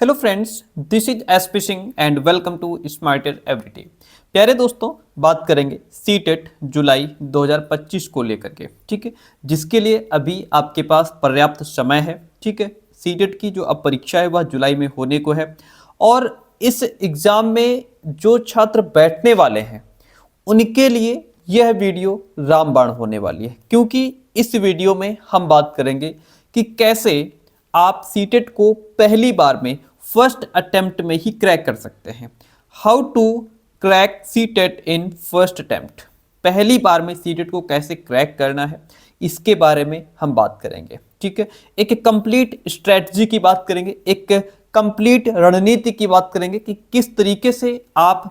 Hello friends, this is SP Singh and welcome to smarter everyday. प्यारे दोस्तों, बात करेंगे सीटेट जुलाई 2025 को लेकर के। ठीक है, जिसके लिए अभी आपके पास पर्याप्त समय है। ठीक है, सीटेट की जो अब परीक्षा है वह जुलाई में होने को है और इस एग्ज़ाम में जो छात्र बैठने वाले हैं उनके लिए यह वीडियो रामबाण होने वाली है, क्योंकि इस वीडियो में हम बात करेंगे कि कैसे आप सीटेट को पहली बार में फर्स्ट अटेम्प्ट में ही क्रैक कर सकते हैं। How to crack CTET in first attempt, पहली बार में सीटेट को कैसे क्रैक करना है इसके बारे में हम बात करेंगे। ठीक है, एक कंप्लीट स्ट्रेटजी की बात करेंगे, एक कंप्लीट रणनीति की बात करेंगे कि किस तरीके से आप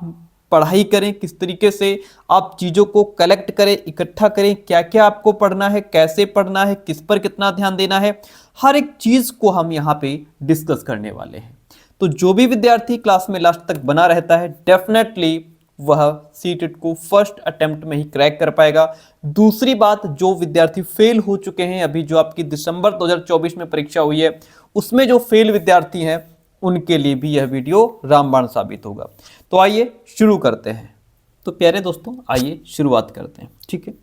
पढ़ाई करें, किस तरीके से आप चीज़ों को कलेक्ट करें, इकट्ठा करें, क्या क्या आपको पढ़ना है, कैसे पढ़ना है, किस पर कितना ध्यान देना है, हर एक चीज़ को हम यहाँ पे डिस्कस करने वाले हैं। तो जो भी विद्यार्थी क्लास में लास्ट तक बना रहता है डेफिनेटली वह सीटेट को फर्स्ट अटेम्प्ट में ही क्रैक कर पाएगा। दूसरी बात, जो विद्यार्थी फेल हो चुके हैं, अभी जो आपकी दिसंबर 2024 में परीक्षा हुई है उसमें जो फेल विद्यार्थी हैं उनके लिए भी यह वीडियो रामबाण साबित होगा। तो आइए शुरू करते हैं। तो प्यारे दोस्तों, आइए शुरुआत करते हैं। ठीक है,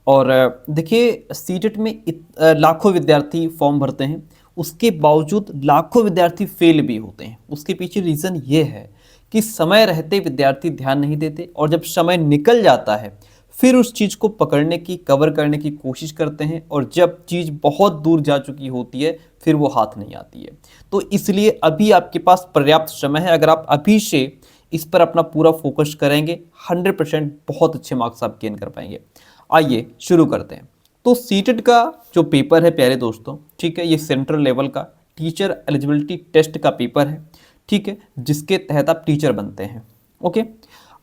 और देखिए सीटेट में लाखों विद्यार्थी फॉर्म भरते हैं, उसके बावजूद लाखों विद्यार्थी फेल भी होते हैं। उसके पीछे रीज़न ये है कि समय रहते विद्यार्थी ध्यान नहीं देते और जब समय निकल जाता है फिर उस चीज़ को पकड़ने की, कवर करने की कोशिश करते हैं और जब चीज़ बहुत दूर जा चुकी होती है फिर वो हाथ नहीं आती है। तो इसलिए अभी आपके पास पर्याप्त समय है। अगर आप अभी से इस पर अपना पूरा फोकस करेंगे 100% बहुत अच्छे मार्क्स आप गेन कर पाएंगे। आइए शुरू करते हैं। तो सीटेट का जो पेपर है प्यारे दोस्तों, ठीक है, ये सेंट्रल लेवल का टीचर एलिजिबिलिटी टेस्ट का पेपर है। ठीक है, जिसके तहत आप टीचर बनते हैं। ओके,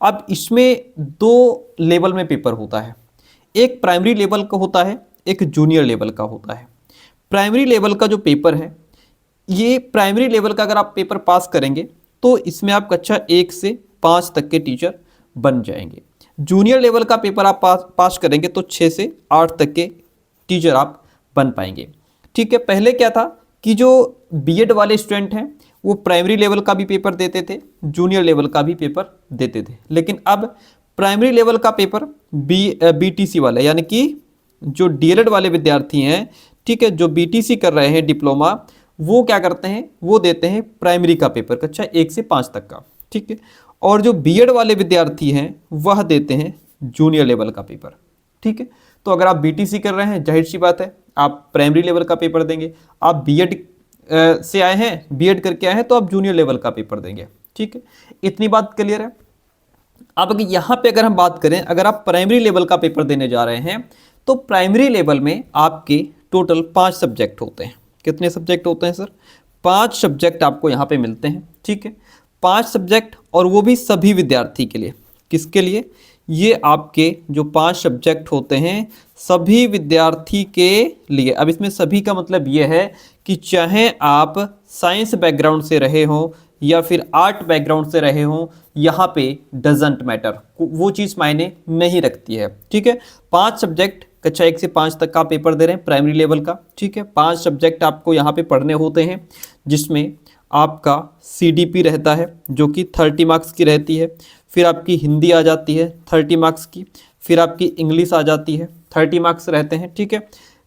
अब इसमें दो लेवल में पेपर होता है, एक प्राइमरी लेवल का होता है, एक जूनियर लेवल का होता है। प्राइमरी लेवल का जो पेपर है, ये प्राइमरी लेवल का अगर आप पेपर पास करेंगे तो इसमें आप कक्षा 1 से 5 तक के टीचर बन जाएंगे। जूनियर लेवल का पेपर आप पास करेंगे तो 6 से 8 तक के टीचर आप बन पाएंगे। ठीक है, पहले क्या था कि जो बीएड वाले स्टूडेंट हैं वो प्राइमरी लेवल का भी पेपर देते थे, जूनियर लेवल का भी पेपर देते थे, लेकिन अब प्राइमरी लेवल का पेपर बीटीसी वाले यानी कि जो डीएलएड वाले विद्यार्थी हैं, ठीक है, जो बीटीसी कर रहे हैं डिप्लोमा, वो क्या करते हैं, वो देते हैं प्राइमरी का पेपर कक्षा 1 से 5 तक का। ठीक है, और जो बीएड वाले विद्यार्थी हैं वह देते हैं जूनियर लेवल का पेपर। ठीक है, तो अगर आप बीटीसी कर रहे हैं जाहिर सी बात है आप प्राइमरी लेवल का पेपर देंगे, आप बीएड से आए हैं, बीएड करके आए हैं तो आप जूनियर लेवल का पेपर देंगे। ठीक है, इतनी बात क्लियर है। अब यहाँ पे अगर हम बात करें, अगर आप प्राइमरी लेवल का पेपर देने जा रहे हैं तो प्राइमरी लेवल में आपके टोटल 5 सब्जेक्ट होते हैं। कितने सब्जेक्ट होते हैं सर? 5 सब्जेक्ट आपको यहाँ पे मिलते हैं। ठीक है, 5 सब्जेक्ट, और वो भी सभी विद्यार्थी के लिए। किसके लिए? ये आपके जो 5 सब्जेक्ट होते हैं सभी विद्यार्थी के लिए। अब इसमें सभी का मतलब ये है कि चाहे आप साइंस बैकग्राउंड से रहे हो या फिर आर्ट बैकग्राउंड से रहे हो, यहाँ पे डजेंट मैटर, वो चीज़ मायने नहीं रखती है। ठीक है, 5 सब्जेक्ट कक्षा 1 से 5 तक का पेपर दे रहे हैं प्राइमरी लेवल का। ठीक है, 5 सब्जेक्ट आपको यहाँ पे पढ़ने होते हैं, जिसमें आपका सीडीपी रहता है जो कि 30 मार्क्स की रहती है, फिर आपकी हिंदी आ जाती है 30 मार्क्स की, फिर आपकी इंग्लिश आ जाती है 30 मार्क्स रहते हैं। ठीक है,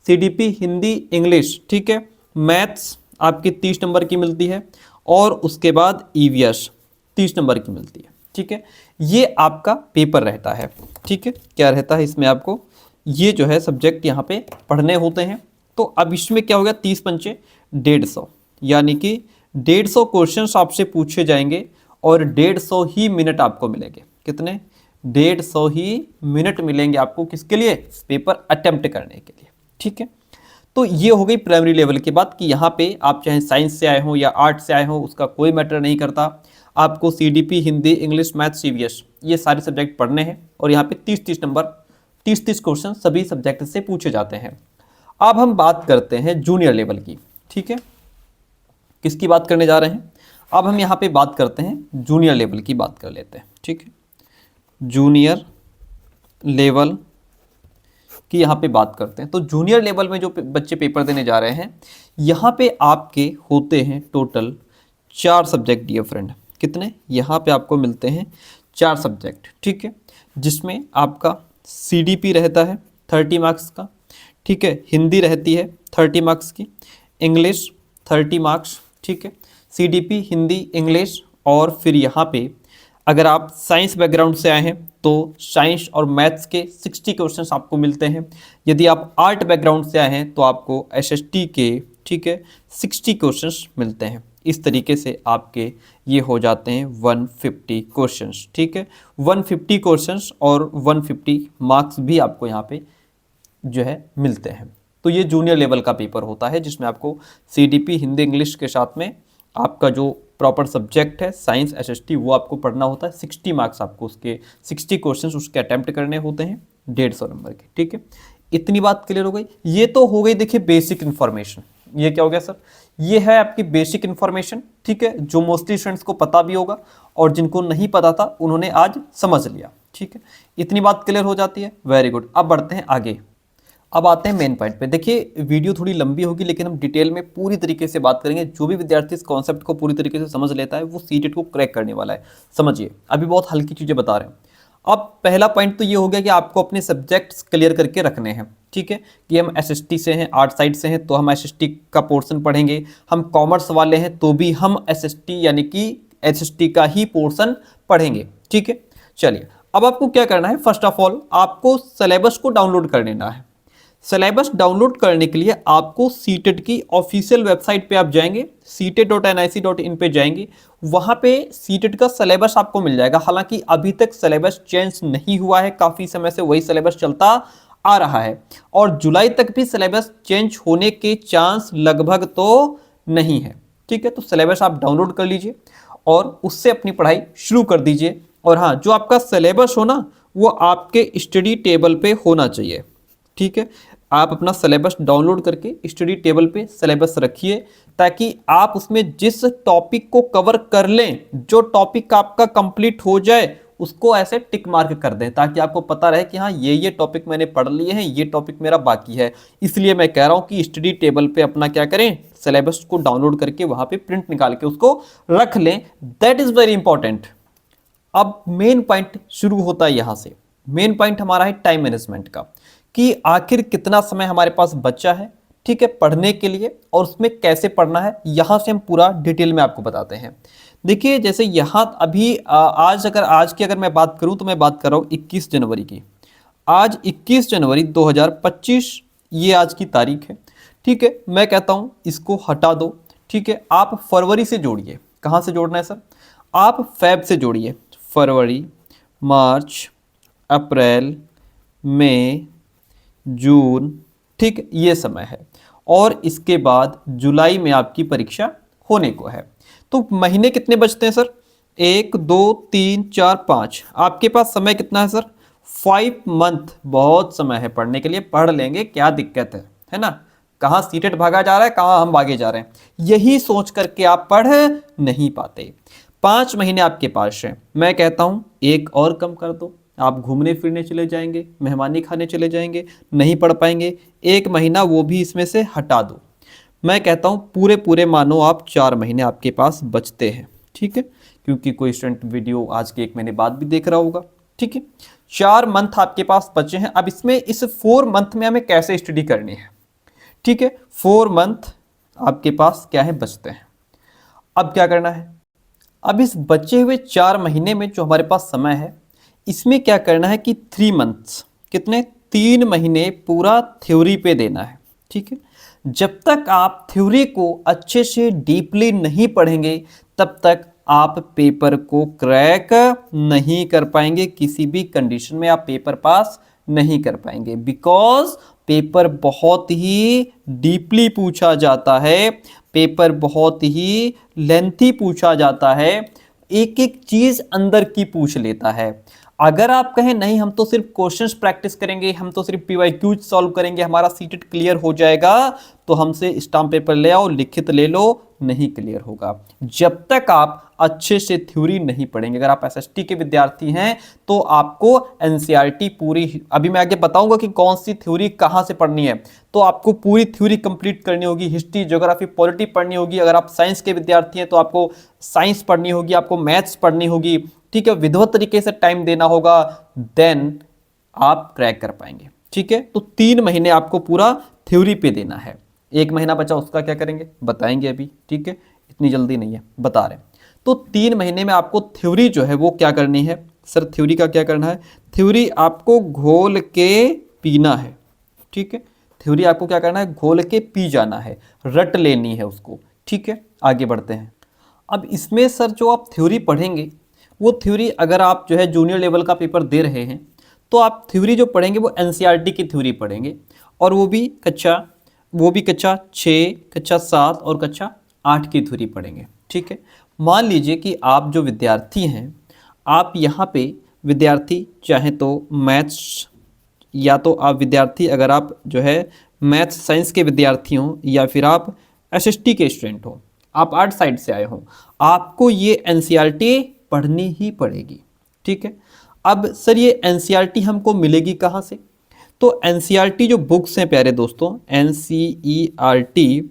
सीडीपी, हिंदी, इंग्लिश। ठीक है, मैथ्स आपकी 30 नंबर की मिलती है और उसके बाद ईवीएस 30 नंबर की मिलती है। ठीक है, ये आपका पेपर रहता है। ठीक है, क्या रहता है इसमें आपको ये जो है सब्जेक्ट यहाँ पे पढ़ने होते हैं। तो अब इसमें क्या हो गया, 30 पंचे 150, यानी कि 150 क्वेश्चंस आपसे पूछे जाएंगे और 150 ही मिनट आपको मिलेंगे। कितने? 150 ही मिनट मिलेंगे आपको। किसके लिए? पेपर अटेम्प्ट करने के लिए। ठीक है, तो ये हो गई प्राइमरी लेवल की बात कि यहाँ पे आप चाहे साइंस से आए हो या आर्ट से आए हो, उसका कोई मैटर नहीं करता। आपको CDP, Hindi, English, maths, EVS ये सारे सब्जेक्ट पढ़ने हैं और यहाँ पे 30-30 नंबर, 30-30 क्वेश्चन सभी सब्जेक्ट से पूछे जाते हैं। अब हम बात करते हैं जूनियर लेवल की। ठीक है, किसकी बात करने जा रहे हैं? अब हम यहाँ पे बात करते हैं जूनियर लेवल की बात कर लेते हैं। ठीक है, जूनियर लेवल की यहाँ पे बात करते हैं। तो जूनियर लेवल में जो बच्चे पेपर देने जा रहे हैं, यहाँ पे आपके होते हैं टोटल 4 सब्जेक्ट डियर फ्रेंड। कितने? यहाँ पे आपको मिलते हैं 4 सब्जेक्ट, ठीक है, जिसमें आपका CDP रहता है 30 मार्क्स का, ठीक है, हिंदी रहती है 30 मार्क्स की, इंग्लिश 30 मार्क्स, ठीक है, CDP हिंदी इंग्लिश। और फिर यहाँ पे अगर आप साइंस बैकग्राउंड से आए हैं तो साइंस और मैथ्स के 60 क्वेश्चंस आपको मिलते हैं। यदि आप आर्ट बैकग्राउंड से आए हैं तो आपको SST के, ठीक है, 60 क्वेश्चंस मिलते हैं। इस तरीके से आपके ये हो जाते हैं 150 क्वेश्चंस, ठीक है, 150 क्वेश्चंस और 150 मार्क्स भी आपको यहाँ पे जो है मिलते हैं। तो ये जूनियर लेवल का पेपर होता है जिसमें आपको CDP हिंदी इंग्लिश के साथ में आपका जो प्रॉपर सब्जेक्ट है साइंस SST वो आपको पढ़ना होता है। 60 मार्क्स आपको उसके 60 क्वेश्चंस उसके अटेम्प्ट करने होते हैं 150 नंबर के, ठीक है। इतनी बात क्लियर हो गई। ये तो हो गई देखिए बेसिक इन्फॉर्मेशन। ये क्या हो गया सर? ये है आपकी बेसिक इन्फॉर्मेशन, ठीक है, जो मोस्टली स्टूडेंट्स को पता भी होगा और जिनको नहीं पता था उन्होंने आज समझ लिया, ठीक है। इतनी बात क्लियर हो जाती है, वेरी गुड। अब बढ़ते हैं आगे। अब आते हैं मेन पॉइंट पे। देखिए वीडियो थोड़ी लंबी होगी लेकिन हम डिटेल में पूरी तरीके से बात करेंगे। जो भी विद्यार्थी इस कॉन्सेप्ट को पूरी तरीके से समझ लेता है वो सीटेट को क्रैक करने वाला है। समझिए, अभी बहुत हल्की चीज़ें बता रहे हैं। अब पहला पॉइंट तो ये हो गया कि आपको अपने सब्जेक्ट्स क्लियर करके रखने हैं, ठीक है, कि हम SST से हैं, आर्ट साइड से हैं तो हम SST का पोर्शन पढ़ेंगे, हम कॉमर्स वाले हैं तो भी हम SST यानी कि SST का ही पोर्शन पढ़ेंगे, ठीक है। चलिए, अब आपको क्या करना है? फर्स्ट ऑफ ऑल आपको सिलेबस को डाउनलोड कर लेना है। सिलेबस डाउनलोड करने के लिए आपको सीटेट की ऑफिशियल वेबसाइट पे आप जाएंगे, ctet.nic.in पे जाएंगे, वहां पे सीटेट का सिलेबस आपको मिल जाएगा। हालांकि अभी तक सिलेबस चेंज नहीं हुआ है, काफ़ी समय से वही सिलेबस चलता आ रहा है और जुलाई तक भी सिलेबस चेंज होने के चांस लगभग तो नहीं है, ठीक है। तो सिलेबस आप डाउनलोड कर लीजिए और उससे अपनी पढ़ाई शुरू कर दीजिए। और हाँ, जो आपका सिलेबस हो ना वो आपके स्टडी टेबल पे होना चाहिए, ठीक है। आप अपना सिलेबस डाउनलोड करके स्टडी टेबल पे सिलेबस रखिए ताकि आप उसमें जिस टॉपिक को कवर कर लें, जो टॉपिक आपका कंप्लीट हो जाए उसको ऐसे टिक मार्क कर दें ताकि आपको पता रहे कि हाँ ये टॉपिक मैंने पढ़ लिए हैं, ये टॉपिक मेरा बाकी है। इसलिए मैं कह रहा हूँ कि स्टडी टेबल पे अपना क्या करें, सिलेबस को डाउनलोड करके वहाँ पे प्रिंट निकाल के उसको रख लें। That is very important. अब मेन पॉइंट शुरू होता है यहाँ से। मेन पॉइंट हमारा है टाइम मैनेजमेंट का, कि आखिर कितना समय हमारे पास बचा है, ठीक है, पढ़ने के लिए और उसमें कैसे पढ़ना है। यहाँ से हम पूरा डिटेल में आपको बताते हैं। देखिए जैसे यहाँ अभी आज की अगर मैं बात करूँ तो मैं बात कर रहा हूँ 21 जनवरी की। आज 21 जनवरी 2025 ये आज की तारीख है, ठीक है। मैं कहता हूँ इसको हटा दो, ठीक है। आप फरवरी से जोड़िए। कहाँ से जोड़ना है सर? आप फेब से जोड़िए। फरवरी, मार्च, अप्रैल, मई, जून, ठीक, ये समय है। और इसके बाद जुलाई में आपकी परीक्षा होने को है। तो महीने कितने बचते हैं सर? 1 2 3 4 5। आपके पास समय कितना है सर? 5 मंथ। बहुत समय है पढ़ने के लिए, पढ़ लेंगे, क्या दिक्कत है ना। कहाँ सीटेट भागा जा रहा है, कहाँ हम भागे जा रहे हैं, यही सोच करके आप पढ़ नहीं पाते। 5 महीने आपके पास है। मैं कहता हूँ एक और कम कर दो, आप घूमने फिरने चले जाएंगे, मेहमानी खाने चले जाएंगे, नहीं पढ़ पाएंगे। 1 महीना वो भी इसमें से हटा दो। मैं कहता हूँ पूरे मानो आप 4 महीने आपके पास बचते हैं, ठीक है, क्योंकि कोई स्टूडेंट वीडियो आज के 1 महीने बाद भी देख रहा होगा, ठीक है। 4 मंथ आपके पास बचे हैं। अब इसमें इस 4 मंथ में हमें कैसे स्टडी करनी है, ठीक है। 4 मंथ आपके पास क्या है, बचते हैं। अब क्या करना है? अब इस बचे हुए 4 महीने में जो हमारे पास समय है इसमें क्या करना है कि 3 मंथ्स, कितने, 3 महीने पूरा थ्योरी पे देना है, ठीक है। जब तक आप थ्योरी को अच्छे से डीपली नहीं पढ़ेंगे तब तक आप पेपर को क्रैक नहीं कर पाएंगे। किसी भी कंडीशन में आप पेपर पास नहीं कर पाएंगे, बिकॉज पेपर बहुत ही डीपली पूछा जाता है, पेपर बहुत ही लेंथी पूछा जाता है, एक एक चीज अंदर की पूछ लेता है। अगर आप कहें नहीं हम तो सिर्फ क्वेश्चंस प्रैक्टिस करेंगे, हम तो सिर्फ PYQ सॉल्व करेंगे, हमारा सीटेट क्लियर हो जाएगा, तो हमसे स्टाम्प पेपर ले आओ, लिखित ले लो, नहीं क्लियर होगा जब तक आप अच्छे से थ्योरी नहीं पढ़ेंगे। अगर आप एसएसटी के विद्यार्थी हैं तो आपको एनसीईआरटी पूरी, अभी मैं आगे बताऊंगा कि कौन सी थ्योरी कहां से पढ़नी है, तो आपको पूरी थ्योरी कंप्लीट करनी होगी। हिस्ट्री, ज्योग्राफी, पॉलिटी पढ़नी होगी। अगर आप साइंस के विद्यार्थी हैं तो आपको साइंस पढ़नी होगी, आपको मैथ्स पढ़नी होगी, ठीक है, विधिवत तरीके से टाइम देना होगा, देन आप क्रैक कर पाएंगे। ठीक है, तो 3 महीने आपको पूरा थ्योरी पे देना है। 1 महीना बचा, उसका क्या करेंगे बताएंगे अभी। ठीक है, इतनी जल्दी नहीं है, बता रहे हैं। तो 3 महीने में आपको थ्योरी जो है वो क्या करनी है सर? थ्योरी का क्या करना है? थ्योरी आपको घोल के पीना है। ठीक है, थ्योरी आपको क्या करना है? घोल के पी जाना है, रट लेनी है उसको। ठीक है, आगे बढ़ते हैं। अब इसमें सर जो आप थ्योरी पढ़ेंगे वो थ्योरी, अगर आप जो है जूनियर लेवल का पेपर दे रहे हैं तो आप थ्योरी जो पढ़ेंगे वो एनसीईआरटी की थ्योरी पढ़ेंगे, और वो भी कक्षा 6, कक्षा 7 और कक्षा 8 की थ्योरी पढ़ेंगे। ठीक है, मान लीजिए कि आप जो विद्यार्थी हैं, आप यहाँ पे विद्यार्थी चाहे तो मैथ्स, या तो आप विद्यार्थी अगर आप जो है मैथ्स साइंस के विद्यार्थी हों, या फिर आप एसएसटी के स्टूडेंट हो, आप आर्ट साइड से आए हो, आपको ये एनसीईआरटी पढ़नी ही पड़ेगी। ठीक है, अब सर ये एनसीईआरटी हमको मिलेगी कहाँ से? तो एनसीईआरटी जो बुक्स हैं प्यारे दोस्तों, एनसीईआरटी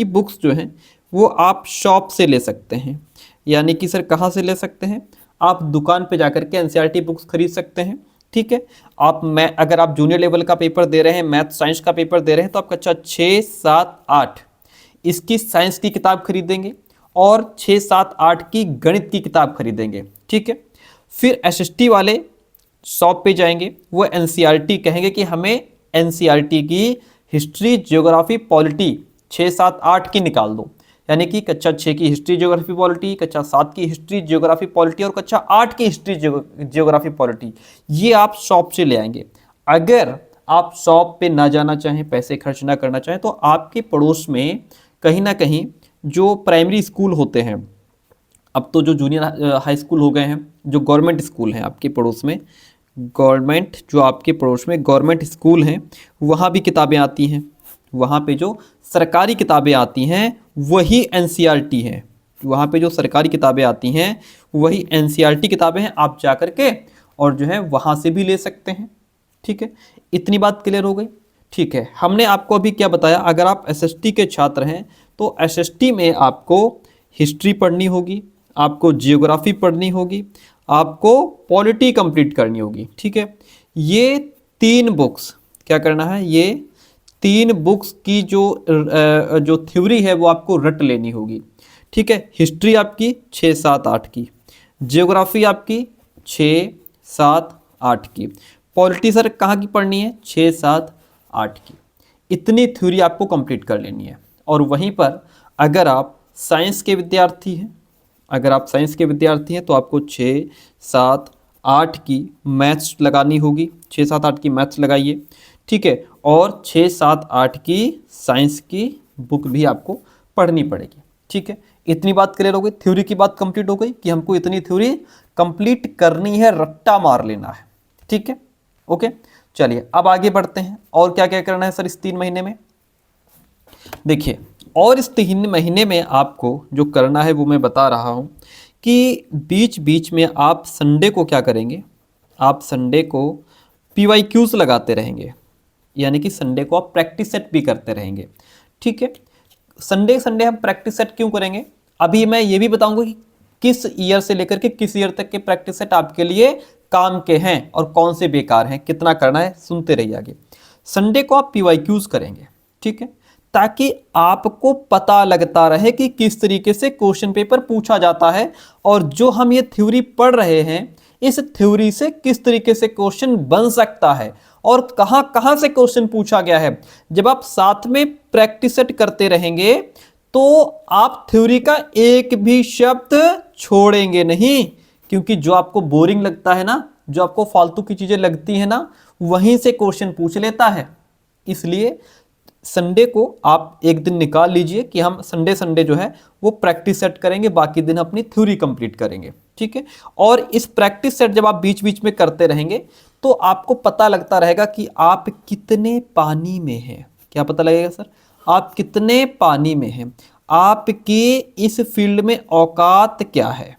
बुक्स जो हैं वो आप शॉप से ले सकते हैं। यानी कि सर कहाँ से ले सकते हैं? आप दुकान पे जाकर के एनसीईआरटी बुक्स खरीद सकते हैं। ठीक है, अगर आप जूनियर लेवल का पेपर दे रहे हैं, मैथ साइंस का पेपर दे रहे हैं, तो आप कक्षा 6, 7, 8 इसकी साइंस की किताब खरीदेंगे और 6, 7, 8 की गणित की किताब खरीदेंगे। ठीक है, फिर एसएसटी वाले शॉप पे जाएंगे, वो एनसीईआरटी कहेंगे कि हमें एनसीईआरटी की हिस्ट्री, ज्योग्राफी, पॉलिटी 6, 7, 8 की निकाल दो। यानी कि कक्षा 6 की हिस्ट्री, ज्योग्राफी, पॉलिटी, कक्षा 7 की हिस्ट्री, ज्योग्राफी, पॉलिटी और कक्षा 8 की हिस्ट्री, ज्योग्राफी, पॉलिटी, ये आप शॉप से ले आएंगे। अगर आप शॉप पे ना जाना चाहें, पैसे खर्च ना करना चाहें, तो आपके पड़ोस में कहीं ना कहीं जो प्राइमरी स्कूल होते हैं, अब तो जो जूनियर हाई स्कूल हो गए हैं, जो गवर्नमेंट स्कूल हैं आपके पड़ोस में, गवर्नमेंट स्कूल हैं, वहाँ भी किताबें आती हैं। वहाँ पे जो सरकारी किताबें आती हैं वही एनसीईआरटी हैं। वहाँ पे जो सरकारी किताबें आती हैं वही एनसीईआरटी किताबें हैं। आप जा कर के और जो है वहाँ से भी ले सकते हैं। ठीक है, इतनी बात क्लियर हो गई। ठीक है, हमने आपको अभी क्या बताया? अगर आप एसएसटी के छात्र हैं तो एसएसटी में आपको हिस्ट्री पढ़नी होगी, आपको जियोग्राफी पढ़नी होगी, आपको पॉलिटी कंप्लीट करनी होगी। ठीक है, ये 3 बुक्स क्या करना है? ये 3 बुक्स की जो थ्योरी है वो आपको रट लेनी होगी। ठीक है, हिस्ट्री आपकी 6, 7, 8 की, जियोग्राफी आपकी 6, 7, 8 की, पॉलिटी सर कहाँ की पढ़नी है? 6, 7, 8 की। इतनी थ्योरी आपको कंप्लीट कर लेनी है। और वहीं पर अगर आप साइंस के विद्यार्थी हैं, तो आपको 6, 7, 8 की मैथ्स लगानी होगी। 6, 7, 8 की मैथ्स लगाइए। ठीक है, और 6, 7, 8 की साइंस की बुक भी आपको पढ़नी पड़ेगी। ठीक है, इतनी बात क्लियर हो गई। थ्योरी की बात कंप्लीट हो गई कि हमको इतनी थ्योरी कंप्लीट करनी है, रट्टा मार लेना है। ठीक है, ओके, चलिए अब आगे बढ़ते हैं। और क्या क्या करना है सर इस 3 महीने में? देखिए, और इस 3 महीने में आपको जो करना है वो मैं बता रहा हूँ कि बीच बीच में आप संडे को क्या करेंगे? आप संडे को PYQs लगाते रहेंगे। यानी कि संडे को आप प्रैक्टिस सेट भी करते रहेंगे। ठीक है, संडे हम प्रैक्टिस सेट क्यों करेंगे? अभी मैं ये भी बताऊंगा कि किस ईयर से लेकर के किस ईयर तक के प्रैक्टिस सेट आपके लिए काम के हैं और कौन से बेकार हैं, कितना करना है, सुनते रहिए आगे। संडे को आप PYQs करेंगे। ठीक है, ताकि आपको पता लगता रहे कि किस तरीके से क्वेश्चन पेपर पूछा जाता है, और जो हम ये थ्योरी पढ़ रहे हैं इस थ्योरी से किस तरीके से क्वेश्चन बन सकता है और कहां कहां से क्वेश्चन पूछा गया है। जब आप साथ में प्रैक्टिस सेट करते रहेंगे तो आप थ्योरी का एक भी शब्द छोड़ेंगे नहीं, क्योंकि जो आपको बोरिंग लगता है ना, जो आपको फालतू की चीजें लगती है ना, वहीं से क्वेश्चन पूछ लेता है। इसलिए संडे को आप एक दिन निकाल लीजिए कि हम संडे जो है वो प्रैक्टिस सेट करेंगे, बाकी दिन अपनी थ्योरी कंप्लीट करेंगे। ठीक है, और इस प्रैक्टिस सेट जब आप बीच बीच में करते रहेंगे तो आपको पता लगता रहेगा कि आप कितने पानी में हैं। क्या पता लगेगा सर? आप कितने पानी में हैं, आपके इस फील्ड में औकात क्या है,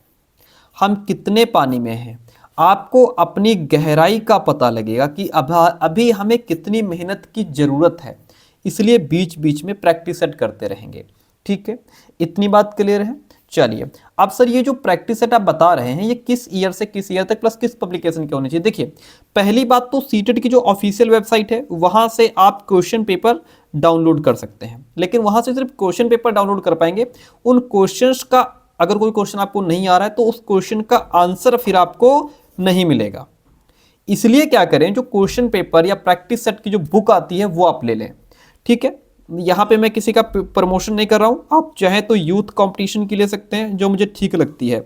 हम कितने पानी में हैं, आपको अपनी गहराई का पता लगेगा कि अभी हमें कितनी मेहनत की ज़रूरत है। इसलिए बीच बीच में प्रैक्टिस सेट करते रहेंगे। ठीक है, इतनी बात क्लियर है। चलिए, अब सर ये जो प्रैक्टिस सेट आप बता रहे हैं ये किस ईयर से किस ईयर तक प्लस किस पब्लिकेशन के होने चाहिए? देखिए, पहली बात तो सीटेट की जो ऑफिशियल वेबसाइट है वहां से आप क्वेश्चन पेपर डाउनलोड कर सकते हैं, लेकिन वहां से सिर्फ क्वेश्चन पेपर डाउनलोड कर पाएंगे। उन क्वेश्चंस का, अगर कोई क्वेश्चन आपको नहीं आ रहा है तो उस क्वेश्चन का आंसर फिर आपको नहीं मिलेगा। इसलिए क्या करें, जो क्वेश्चन पेपर या प्रैक्टिस सेट की जो बुक आती है वो आप ले लें। ठीक है, यहाँ पे मैं किसी का प्रमोशन नहीं कर रहा हूँ, आप चाहें तो यूथ कंपटीशन की ले सकते हैं जो मुझे ठीक लगती है।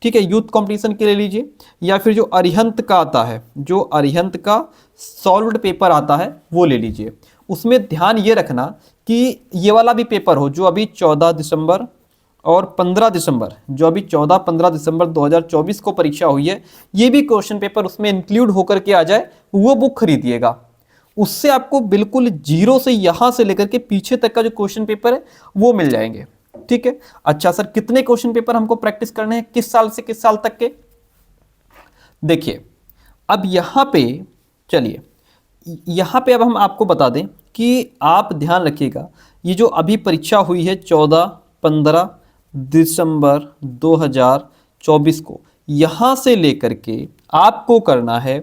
ठीक है, यूथ कंपटीशन के ले लीजिए, या फिर जो अरिहंत का आता है, जो अरिहंत का सॉल्व्ड पेपर आता है वो ले लीजिए। उसमें ध्यान ये रखना कि ये वाला भी पेपर हो जो अभी 14 दिसंबर और 15 दिसंबर, जो अभी 14-15 दिसंबर 2024 को परीक्षा हुई है, ये भी क्वेश्चन पेपर उसमें इंक्लूड होकर के आ जाए, वो बुक खरीदिएगा। उससे आपको बिल्कुल जीरो से यहां से लेकर के पीछे तक का जो क्वेश्चन पेपर है वो मिल जाएंगे। ठीक है, अच्छा सर कितने क्वेश्चन पेपर हमको प्रैक्टिस करने हैं, किस साल से किस साल तक के? देखिए, अब यहां पे चलिए, यहां पे अब हम आपको बता दें कि आप ध्यान रखिएगा, ये जो अभी परीक्षा हुई है 14-15 दिसंबर 2024 को, यहां से लेकर के आपको करना है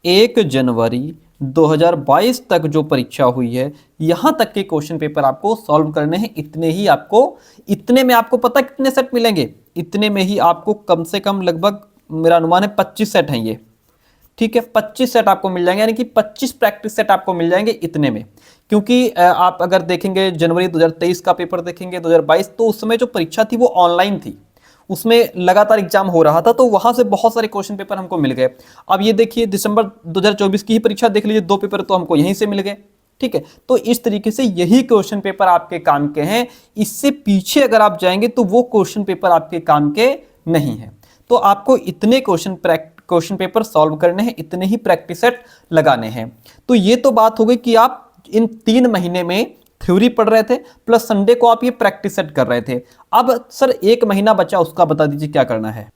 1 जनवरी 2022 तक जो परीक्षा हुई है, यहां तक के क्वेश्चन पेपर आपको सॉल्व करने हैं। इतने ही आपको, इतने में आपको पता कितने सेट मिलेंगे? इतने में ही आपको कम से कम लगभग, मेरा अनुमान है 25 सेट हैं ये। ठीक है, 25 सेट आपको मिल जाएंगे, यानी कि 25 प्रैक्टिस सेट आपको मिल जाएंगे इतने में। क्योंकि आप अगर देखेंगे जनवरी 2023 का पेपर देखेंगे 2022, तो उस समय जो परीक्षा थी वो ऑनलाइन थी, उसमें लगातार एग्जाम हो रहा था, तो वहां से बहुत सारे क्वेश्चन पेपर हमको मिल गए। अब ये देखिए, दिसंबर 2024 की ही परीक्षा देख लीजिए, 2 पेपर तो हमको यहीं से मिल गए। ठीक है, तो इस तरीके से यही क्वेश्चन पेपर आपके काम के हैं। इससे पीछे अगर आप जाएंगे तो वो क्वेश्चन पेपर आपके काम के नहीं है। तो आपको इतने क्वेश्चन पेपर सॉल्व करने हैं, इतने ही प्रैक्टिस सेट लगाने हैं। तो ये तो बात हो गई कि आप इन 3 महीने में थ्योरी पढ़ रहे थे, प्लस संडे को आप ये प्रैक्टिस सेट कर रहे थे। अब सर 1 महीना बचा, उसका बता दीजिए क्या करना है?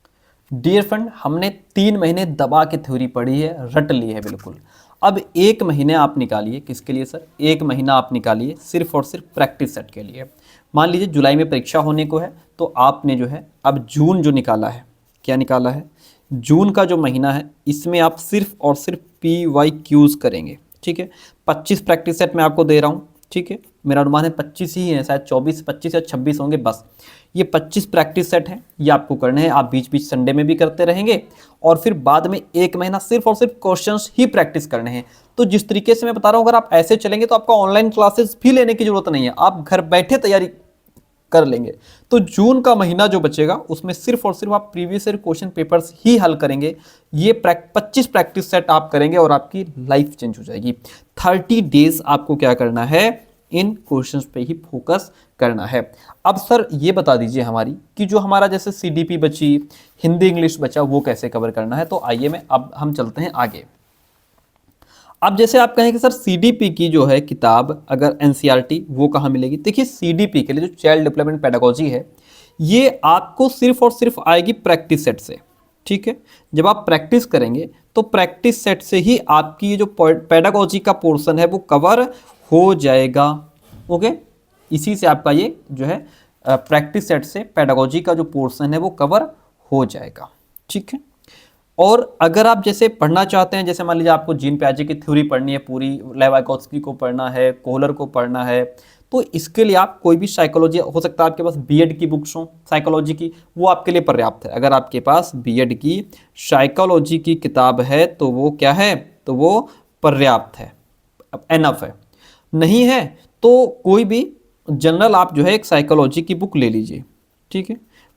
डियर फ्रेंड, हमने 3 महीने दबा के थ्योरी पढ़ी है, रट ली है बिल्कुल। अब 1 महीने आप निकालिए, किसके लिए सर? 1 महीना आप निकालिए सिर्फ और सिर्फ प्रैक्टिस सेट के लिए। मान लीजिए जुलाई में परीक्षा होने को है, तो आपने जो है अब जून जो निकाला है, क्या निकाला है? जून का जो महीना है, इसमें आप सिर्फ और सिर्फ PYQs करेंगे। ठीक है, 25 प्रैक्टिस सेट मैं आपको दे रहा हूँ। ठीक है, मेरा अनुमान है 25 ही है, शायद 24, 25 या 26 होंगे बस। ये 25 प्रैक्टिस सेट हैं, ये आपको करने हैं। आप बीच बीच संडे में भी करते रहेंगे, और फिर बाद में 1 महीना सिर्फ और सिर्फ क्वेश्चंस ही प्रैक्टिस करने हैं। तो जिस तरीके से मैं बता रहा हूँ, अगर आप ऐसे चलेंगे तो आपको ऑनलाइन क्लासेस भी लेने की जरूरत नहीं है, आप घर बैठे तैयारी कर लेंगे। तो जून का महीना जो बचेगा उसमें सिर्फ और सिर्फ आप प्रीवियस ईयर क्वेश्चन पेपर्स ही हल करेंगे। ये 25 प्रैक्टिस सेट आप करेंगे और आपकी लाइफ चेंज हो जाएगी। 30 डेज आपको क्या करना है? इन क्वेश्चंस पे ही फोकस करना है। अब सर ये बता दीजिए हमारी कि जो हमारा जैसे CDP बची, हिंदी इंग्लिश बचा, वो कैसे कवर करना है? तो आइए मैं अब हम चलते हैं आगे। अब जैसे आप कहें कि सर CDP की जो है किताब, अगर NCERT, वो कहाँ मिलेगी? देखिए, CDP के लिए जो चाइल्ड डेवलपमेंट पेडागोजी है, ये आपको सिर्फ और सिर्फ आएगी प्रैक्टिस सेट से। ठीक है, जब आप प्रैक्टिस करेंगे तो प्रैक्टिस सेट से ही आपकी ये जो पेडागोजी का पोर्शन है वो कवर हो जाएगा। ओके, इसी से आपका ये जो है प्रैक्टिस सेट से पेडागोजी का जो पोर्शन है वो कवर हो जाएगा। ठीक है, और अगर आप जैसे पढ़ना चाहते हैं, जैसे मान लीजिए आपको जीन पियाजे की थ्योरी पढ़नी है पूरी, लेव वाइगोत्स्की को पढ़ना है, कोहलर को पढ़ना है, तो इसके लिए आप कोई भी साइकोलॉजी, हो सकता है आपके पास बीएड की बुक्स हो साइकोलॉजी की, वो आपके लिए पर्याप्त है। अगर आपके पास बीएड की साइकोलॉजी की किताब है तो वो क्या है? तो वो पर्याप्त है, एनफ है। नहीं है तो कोई भी जनरल आप जो है एक साइकोलॉजी की बुक ले लीजिए। ठीक है,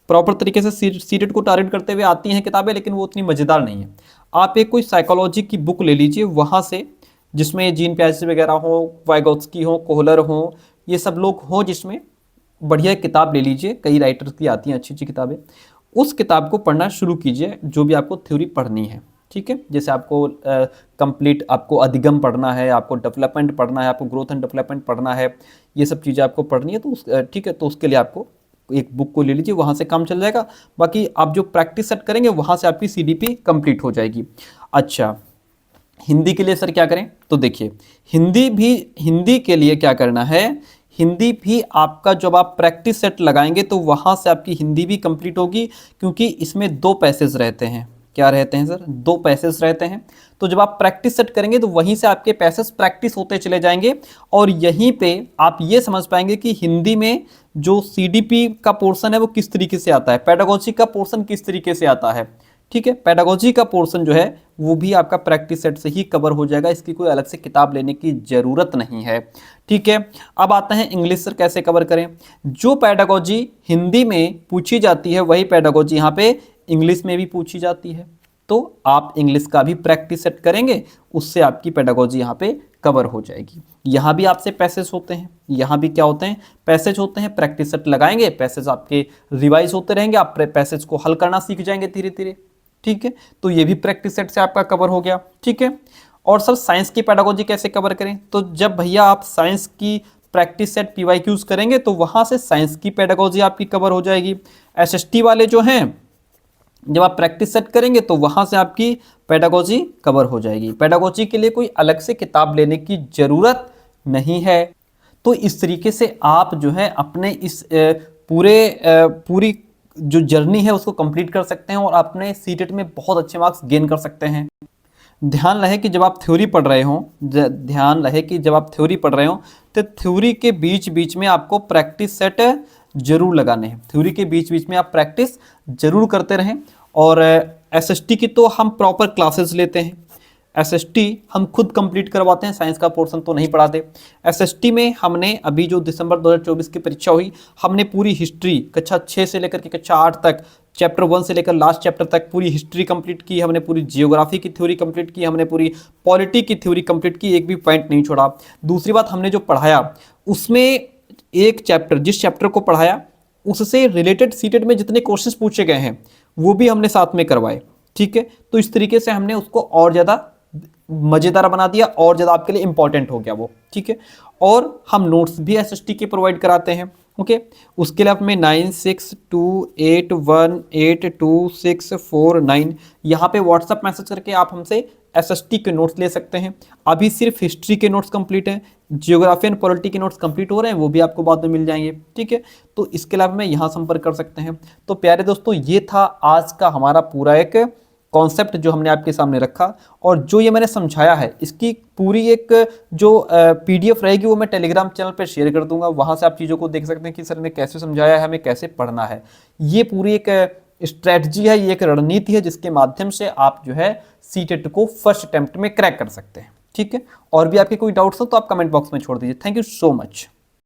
प्रॉपर तरीके से सीटेट को टारगेट करते हुए आती हैं किताबें, लेकिन वो उतनी मज़ेदार नहीं है। आप एक कोई साइकोलॉजी की बुक ले लीजिए वहाँ से, जिसमें जीन पियाजे वगैरह हो, वाइगोत्स्की हो, कोहलर हो, ये सब लोग हो, जिसमें बढ़िया किताब ले लीजिए। कई राइटर्स की आती हैं अच्छी अच्छी किताबें, उस किताब को पढ़ना शुरू कीजिए जो भी आपको थ्योरी पढ़नी है। ठीक है, जैसे आपको कंप्लीट आपको अधिगम पढ़ना है, आपको डेवलपमेंट पढ़ना है, आपको ग्रोथ एंड डेवलपमेंट पढ़ना है, ये सब चीज़ें आपको पढ़नी है, तो ठीक है, तो उसके लिए आपको एक बुक को ले लीजिए, वहाँ से काम चल जाएगा। बाकी आप जो प्रैक्टिस सेट करेंगे वहाँ से आपकी CDP कंप्लीट हो जाएगी। अच्छा, हिंदी के लिए सर क्या करें? तो देखिए, हिंदी के लिए क्या करना है, हिंदी भी आपका जब आप प्रैक्टिस सेट लगाएंगे तो वहाँ से आपकी हिंदी भी कंप्लीट होगी, क्योंकि इसमें 2 पैसेज रहते हैं। क्या रहते हैं सर? 2 पैसेज रहते हैं। तो जब आप प्रैक्टिस सेट करेंगे तो वहीं से आपके पैसेज प्रैक्टिस होते चले जाएंगे, और यहीं पे आप ये समझ पाएंगे कि हिंदी में जो CDP का पोर्शन है वो किस तरीके से आता है, पेडागोजी का पोर्शन किस तरीके से आता है। ठीक है, पेडागोजी का पोर्शन जो है वो भी आपका प्रैक्टिस सेट से ही कवर हो जाएगा, इसकी कोई अलग से किताब लेने की जरूरत नहीं है। ठीक है, अब आता है इंग्लिश सर कैसे कवर करें। जो पेडागोजी हिंदी में पूछी जाती है वही पेडागोजी यहाँ पे इंग्लिश में भी पूछी जाती है, तो आप इंग्लिश का भी प्रैक्टिस सेट करेंगे, उससे आपकी पेडागोजी यहाँ पे कवर हो जाएगी। यहाँ भी आपसे पैसेज होते हैं, यहाँ भी क्या होते हैं, पैसेज होते हैं। प्रैक्टिस सेट लगाएंगे, पैसेज आपके रिवाइज होते रहेंगे, आप पैसेज को हल करना सीख जाएंगे धीरे धीरे। ठीक है, तो ये भी प्रैक्टिस सेट से आपका कवर हो गया। ठीक है, और सर साइंस की पेडागोजी कैसे कवर करें? तो जब भैया आप साइंस की प्रैक्टिस सेट PYQs करेंगे तो वहां से साइंस की पेडागोजी आपकी कवर हो जाएगी। SST वाले जो हैं, जब आप प्रैक्टिस सेट करेंगे तो वहां से आपकी पेडागोजी कवर हो जाएगी। पेडागोजी के लिए कोई अलग से किताब लेने की जरूरत नहीं है। तो इस तरीके से आप जो है अपने इस पूरी जो जर्नी है उसको कंप्लीट कर सकते हैं, और अपने सीटेट में बहुत अच्छे मार्क्स गेन कर सकते हैं। ध्यान रहे कि जब आप थ्योरी पढ़ रहे हो, तो थ्योरी के बीच बीच में आपको प्रैक्टिस सेट जरूर लगाने हैं। थ्योरी के बीच बीच में आप प्रैक्टिस जरूर करते रहें। और SST की तो हम प्रॉपर क्लासेस लेते हैं, SST हम खुद कंप्लीट करवाते हैं, साइंस का पोर्शन तो नहीं पढ़ाते। SST में हमने अभी जो दिसंबर 2024 की परीक्षा हुई, हमने पूरी हिस्ट्री कक्षा 6 से लेकर के कक्षा 8 तक, चैप्टर 1 से लेकर लास्ट चैप्टर तक पूरी हिस्ट्री कंप्लीट की, हमने पूरी जियोग्राफी की थ्योरी कंप्लीट की, हमने पूरी पॉलिटी की थ्योरी कंप्लीट की, एक भी पॉइंट नहीं छोड़ा। दूसरी बात, हमने जो पढ़ाया उसमें एक चैप्टर, जिस चैप्टर को पढ़ाया उससे रिलेटेड सीटेट में जितने क्वेश्चन पूछे गए हैं वो भी हमने साथ में करवाए। ठीक है, तो इस तरीके से हमने उसको और ज़्यादा मज़ेदार बना दिया, और ज़्यादा आपके लिए इंपॉर्टेंट हो गया वो। ठीक है, और हम नोट्स भी SST के प्रोवाइड कराते हैं। ओके, उसके लिए आप में 9628182649 यहाँ पे व्हाट्सअप मैसेज करके आप हमसे SST के नोट्स ले सकते हैं। अभी सिर्फ हिस्ट्री के नोट्स कंप्लीट हैं, जियोग्राफी एंड पॉलिटी के नोट्स कंप्लीट हो रहे हैं, वो भी आपको बाद में मिल जाएंगे। ठीक है, तो इसके अलावा में यहाँ संपर्क कर सकते हैं। तो प्यारे दोस्तों, ये था आज का हमारा पूरा एक कॉन्सेप्ट जो हमने आपके सामने रखा, और जो ये मैंने समझाया है इसकी पूरी एक जो PDF रहेगी वो मैं टेलीग्राम चैनल पे शेयर कर दूंगा। वहाँ से आप चीज़ों को देख सकते हैं कि सर ने कैसे समझाया है, हमें कैसे पढ़ना है। ये पूरी एक स्ट्रैटेजी है, ये एक रणनीति है जिसके माध्यम से आप जो है सीटेट को फर्स्ट अटेम्प्ट में क्रैक कर सकते हैं। ठीक है, और भी आपके कोई डाउट्स हो तो आप कमेंट बॉक्स में छोड़ दीजिए। Thank you so much.